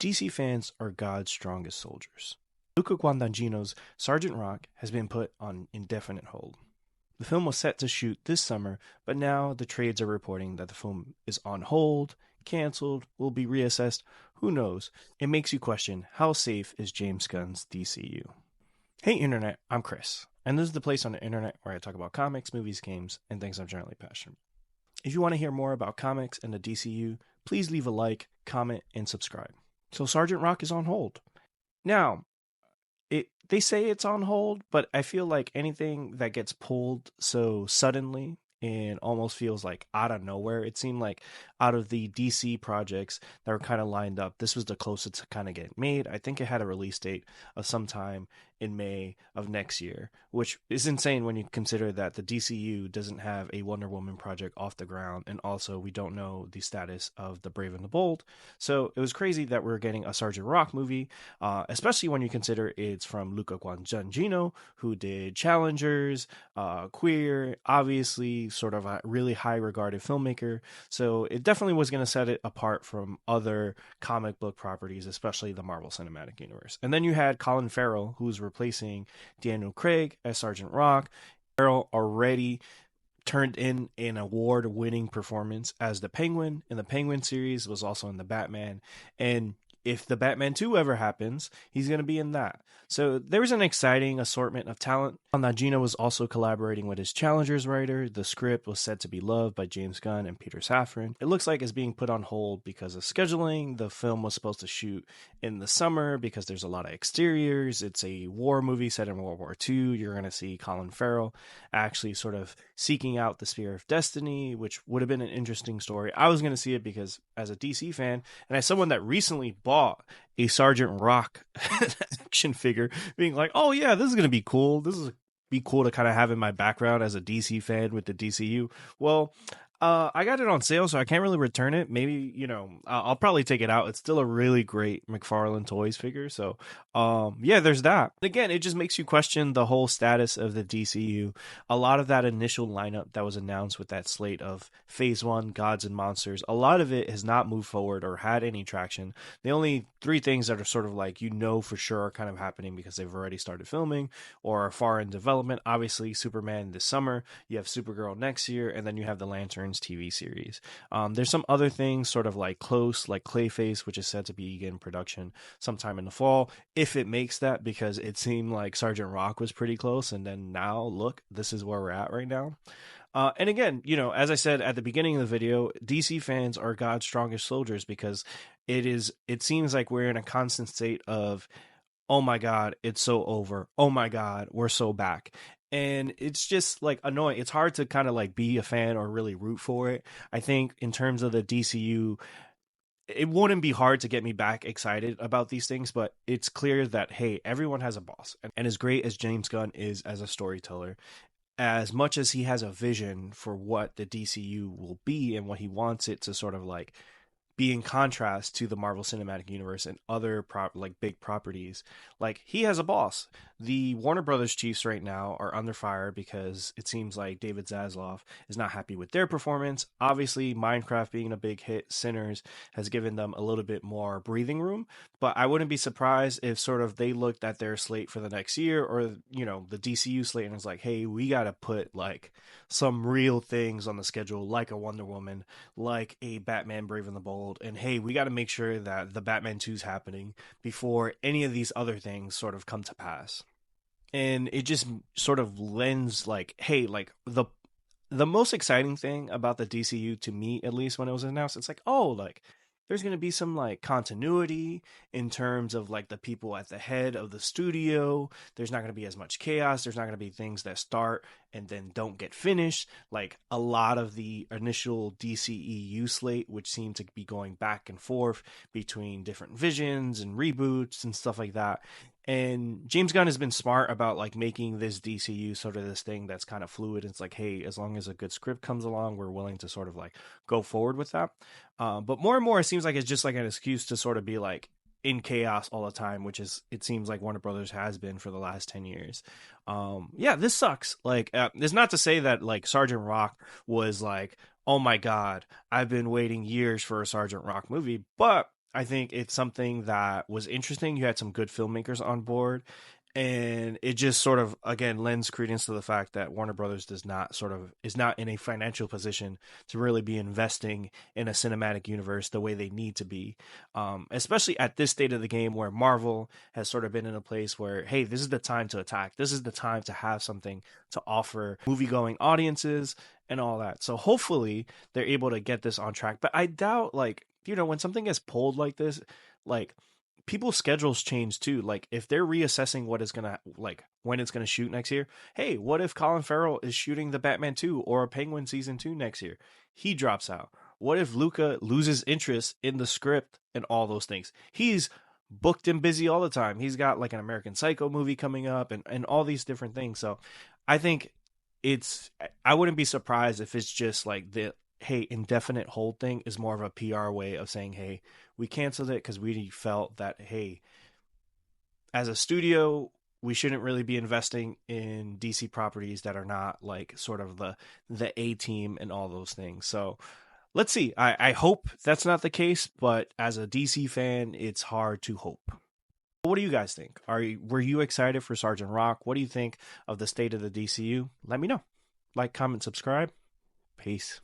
DC fans are God's strongest soldiers. Luca Guadagnino's Sergeant Rock has been put on indefinite hold. The film was set to shoot this summer, but now the trades are reporting that the film is on hold, canceled, will be reassessed. Who knows? It makes you question, how safe is James Gunn's DCU? Hey Internet, I'm Chris, and this is the place on the internet where I talk about comics, movies, games, and things I'm generally passionate about. If you want to hear more about comics and the DCU, please leave a like, comment, and subscribe. So Sergeant Rock is on hold. Now, they say it's on hold, but I feel like anything that gets pulled so suddenly and almost feels like out of nowhere. It seemed like out of the DC projects that were kind of lined up, this was the closest to kind of get made. I think it had a release date of sometime in May of next year, which is insane when you consider that the DCU doesn't have a Wonder Woman project off the ground, and also we don't know the status of the Brave and the Bold. So it was crazy that we're getting a Sergeant Rock movie, especially when you consider it's from Luca Guadagnino, who did Challengers, Queer, obviously sort of a really high regarded filmmaker. So it definitely was going to set it apart from other comic book properties, especially the Marvel Cinematic Universe. And then you had Colin Farrell, who's replacing Daniel Craig as Sergeant Rock. Farrell already turned in an award-winning performance as the Penguin in the Penguin series, was also in the Batman, and if the Batman 2 ever happens, he's going to be in that. So there was an exciting assortment of talent. Guadagnino was also collaborating with his Challengers writer. The script was said to be loved by James Gunn and Peter Safran. It looks like it's being put on hold because of scheduling. The film was supposed to shoot in the summer because there's a lot of exteriors. It's a war movie set in World War II. You're going to see Colin Farrell actually sort of seeking out the Spear of Destiny, which would have been an interesting story. I was going to see it because as a DC fan, and as someone that recently bought a Sergeant Rock action figure, being like, oh yeah, this is going to be cool. This is be cool to kind of have in my background as a DC fan with the DCU. Well, I got it on sale, so I can't really return it. Maybe, I'll probably take it out. It's still a really great McFarlane Toys figure. So, yeah, there's that. Again, it just makes you question the whole status of the DCU. A lot of that initial lineup that was announced with that slate of Phase 1, Gods and Monsters, a lot of it has not moved forward or had any traction. The only three things that are sort of like, for sure are kind of happening because they've already started filming or are far in development. Obviously, Superman this summer, you have Supergirl next year, and then you have the Lantern TV series. There's some other things sort of like close, like Clayface, which is said to begin production sometime in the fall, if it makes that, because it seemed like Sergeant Rock was pretty close, and then now look, this is where we're at right now. And again, as I said at the beginning of the video, DC fans are God's strongest soldiers because it seems like we're in a constant state of, oh my God, it's so over. Oh my God, we're so back. And it's just like annoying. It's hard to kind of like be a fan or really root for it. I think in terms of the DCU, it wouldn't be hard to get me back excited about these things, but it's clear that, hey, everyone has a boss. And as great as James Gunn is as a storyteller, as much as he has a vision for what the DCU will be and what he wants it to sort of like be in contrast to the Marvel Cinematic Universe and other big properties, like he has a boss. The Warner Brothers chiefs right now are under fire because it seems like David Zaslav is not happy with their performance. Obviously, Minecraft being a big hit, Sinners has given them a little bit more breathing room, but I wouldn't be surprised if sort of they looked at their slate for the next year or, the DCU slate and was like, hey, we got to put like some real things on the schedule, like a Wonder Woman, like a Batman Brave and the Bold. And hey, we got to make sure that the Batman 2 is happening before any of these other things sort of come to pass. And it just sort of lends like, hey, like the most exciting thing about the DCU to me, at least when it was announced, it's like, oh, like there's going to be some like continuity in terms of like the people at the head of the studio. There's not going to be as much chaos. There's not going to be things that start and then don't get finished. Like a lot of the initial DCEU slate, which seemed to be going back and forth between different visions and reboots and stuff like that. And James Gunn has been smart about like making this DCU sort of this thing that's kind of fluid. It's like, hey, as long as a good script comes along, we're willing to sort of like go forward with that. But more and more, it seems like it's just like an excuse to sort of be like in chaos all the time, which is, it seems like Warner Brothers has been for the last 10 years. Yeah, this sucks. Like, it's not to say that like Sergeant Rock was like, oh my God, I've been waiting years for a Sergeant Rock movie, but I think it's something that was interesting. You had some good filmmakers on board, and it just sort of again lends credence to the fact that Warner Brothers does not sort of is not in a financial position to really be investing in a cinematic universe the way they need to be, especially at this state of the game where Marvel has sort of been in a place where, hey, this is the time to attack. This is the time to have something to offer movie going audiences and all that. So hopefully they're able to get this on track. But I doubt, like, when something gets pulled like this, like people's schedules change too. Like if they're reassessing what is gonna like when it's gonna shoot next year. Hey, what if Colin Farrell is shooting the Batman 2 or a Penguin season 2 next year? He drops out. What if Luca loses interest in the script and all those things? He's booked and busy all the time. He's got like an American Psycho movie coming up and all these different things. So I think it's I wouldn't be surprised if it's just like the hey indefinite hold thing is more of a PR way of saying, hey, we canceled it because we felt that, hey, as a studio, we shouldn't really be investing in DC properties that are not like sort of the A team and all those things. So let's see. I hope that's not the case, but as a DC fan, it's hard to hope. What do you guys think? Were you excited for Sergeant Rock? What do you think of the state of the DCU? Let me know. Like, comment, subscribe. Peace.